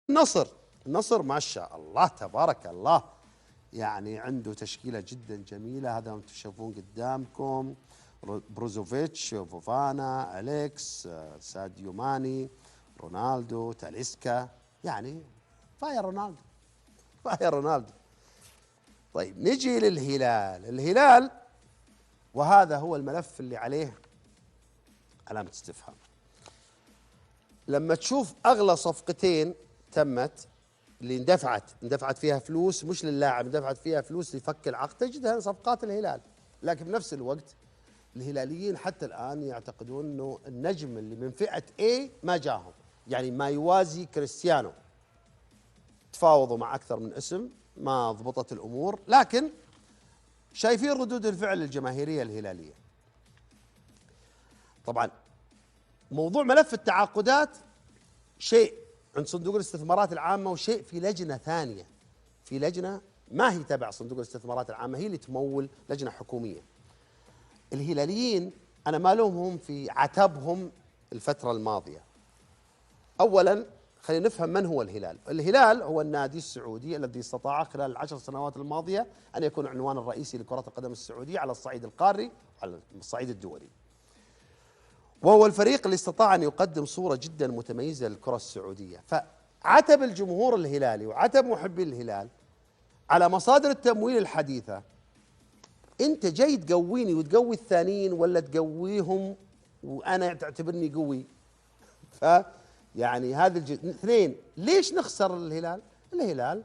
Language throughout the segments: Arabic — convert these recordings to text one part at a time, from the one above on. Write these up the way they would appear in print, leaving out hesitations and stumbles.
النصر ما شاء الله تبارك الله، يعني عنده تشكيلة جدا جميلة. هذا انتم تشوفون قدامكم بروزوفيتش، فوفانا، أليكس، ساديو ماني، رونالدو، تاليسكا، يعني فاير رونالدو، فاير رونالدو. طيب نجي الهلال، وهذا هو الملف اللي عليه علامة استفهام. لما تشوف أغلى صفقتين تمت اللي اندفعت فيها فلوس، مش للاعب، اندفعت فيها فلوس لفك العقد، تجدها صفقات الهلال. لكن بنفس الوقت الهلاليين حتى الآن يعتقدون أنه النجم اللي من فئة A ما جاهم، يعني ما يوازي كريستيانو. تفاوضوا مع أكثر من اسم، ما ضبطت الأمور، لكن شايفين ردود الفعل الجماهيرية الهلالية. طبعا موضوع ملف التعاقدات شيء عند صندوق الاستثمارات العامة، وشيء في لجنة ثانية، في لجنة ما هي تبع صندوق الاستثمارات العامة، هي اللي تمول، لجنة حكومية. الهلاليين أنا ما لومهم في عتبهم الفترة الماضية. أولا خلينا نفهم من هو الهلال. الهلال هو النادي السعودي الذي استطاع خلال ال10 سنوات الماضية أن يكون عنوان الرئيسي لكرة القدم السعودية على الصعيد القاري وعلى الصعيد الدولي، وهو الفريق اللي استطاع أن يقدم صورة جدا متميزة للكرة السعودية. فعتب الجمهور الهلالي وعتب محبي الهلال على مصادر التمويل الحديثة. أنت جاي تقويني وتقوي الثانيين، ولا تقويهم وأنا تعتبرني قوي؟ يعني هذه اثنين. ليش نخسر الهلال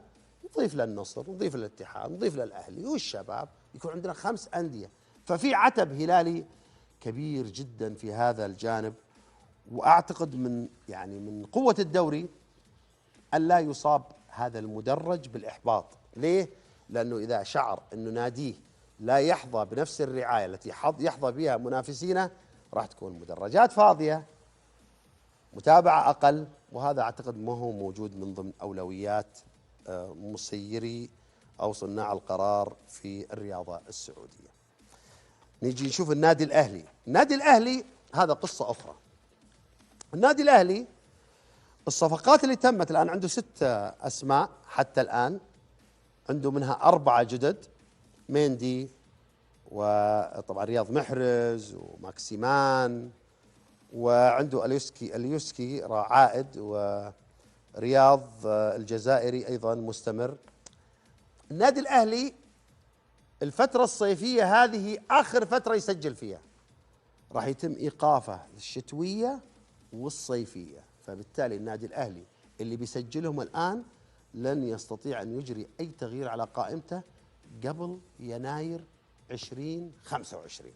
نضيف للنصر، نضيف للاتحاد، نضيف للأهلي والشباب، يكون عندنا 5 أندية. ففي عتب هلالي كبير جدا في هذا الجانب. واعتقد من قوة الدوري ان لا يصاب هذا المدرج بالاحباط. ليه؟ لانه اذا شعر انه ناديه لا يحظى بنفس الرعاية التي يحظى بها منافسينه، راح تكون مدرجات فاضية، متابعة اقل، وهذا اعتقد ما هو موجود من ضمن اولويات مسيري او صناع القرار في الرياضة السعودية. نيجي نشوف النادي الأهلي هذا قصة أخرى. النادي الأهلي الصفقات اللي تمت الآن عنده 6 أسماء حتى الآن، عنده منها 4 جدد، ميندي، وطبعا رياض محرز وماكسيمان، وعنده اليوسكي عائد، ورياض الجزائري أيضا مستمر. النادي الأهلي الفترة الصيفية هذه آخر فترة يسجل فيها، راح يتم إيقافه الشتوية والصيفية، فبالتالي النادي الأهلي اللي بيسجلهم الآن لن يستطيع أن يجري أي تغيير على قائمته قبل يناير 2025.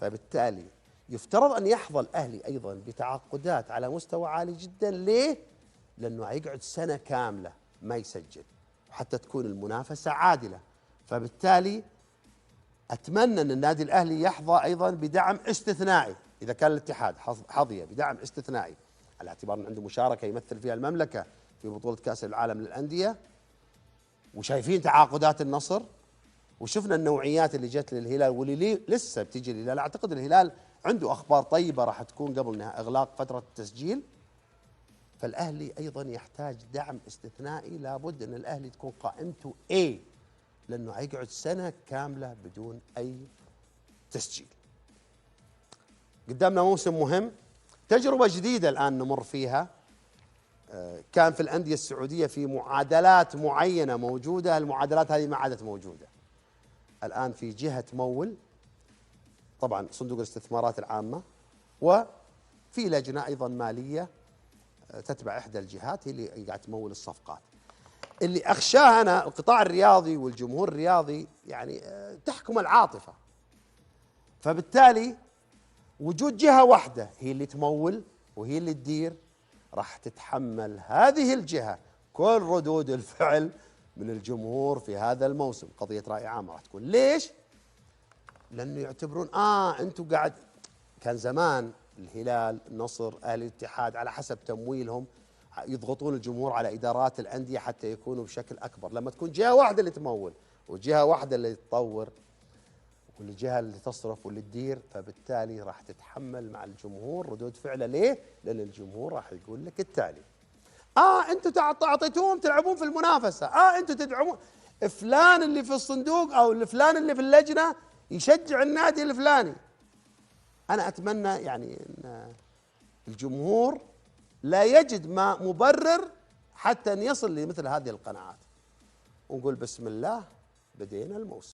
فبالتالي يفترض أن يحظى الأهلي أيضا بتعاقدات على مستوى عالي جدا. ليه؟ لأنه هيقعد سنة كاملة ما يسجل، وحتى تكون المنافسة عادلة. فبالتالي أتمنى أن النادي الأهلي يحظى أيضا بدعم استثنائي، إذا كان الاتحاد حظي بدعم استثنائي، على اعتبار أن عنده مشاركة يمثل فيها المملكة في بطولة كأس العالم للأندية. وشايفين تعاقدات النصر، وشفنا النوعيات اللي جت للهلال واللي لسه بتيجي الهلال. أعتقد الهلال عنده أخبار طيبة راح تكون قبل إغلاق فترة التسجيل. فالأهلي أيضا يحتاج دعم استثنائي، لابد أن الأهلي تكون قائمته A، لأنه هيقعد سنة كاملة بدون أي تسجيل. قدامنا موسم مهم، تجربة جديدة الآن نمر فيها. كان في الأندية السعودية في معادلات معينة موجودة، المعادلات هذه ما عادت موجودة الآن. في جهة تمول، طبعا صندوق الاستثمارات العامة، وفي لجنة أيضا مالية تتبع إحدى الجهات هي اللي قاعد تمول الصفقات. اللي أخشاه أنا القطاع الرياضي والجمهور الرياضي يعني تحكم العاطفة، فبالتالي وجود جهة واحدة هي اللي تمول وهي اللي تدير، راح تتحمل هذه الجهة كل ردود الفعل من الجمهور في هذا الموسم. قضية رأي عام راح تكون. ليش؟ لأنه يعتبرون أنتم قاعد، كان زمان الهلال، النصر، أهلي الاتحاد على حسب تمويلهم يضغطون الجمهور على إدارات الأندية حتى يكونوا بشكل أكبر. لما تكون جهة واحدة اللي تمول وجهة واحدة اللي تطور والجهة اللي تصرف واللي تدير، فبالتالي راح تتحمل مع الجمهور ردود فعله. ليه؟ لأن الجمهور راح يقول لك التالي. انتم اعطيتوهم تلعبون في المنافسه، انتم تدعمون فلان اللي في الصندوق او فلان اللي في اللجنه يشجع النادي الفلاني. انا اتمنى يعني ان الجمهور لا يجد ما مبرر حتى ان يصل لمثل هذه القناعات، ونقول بسم الله بدينا الموسم.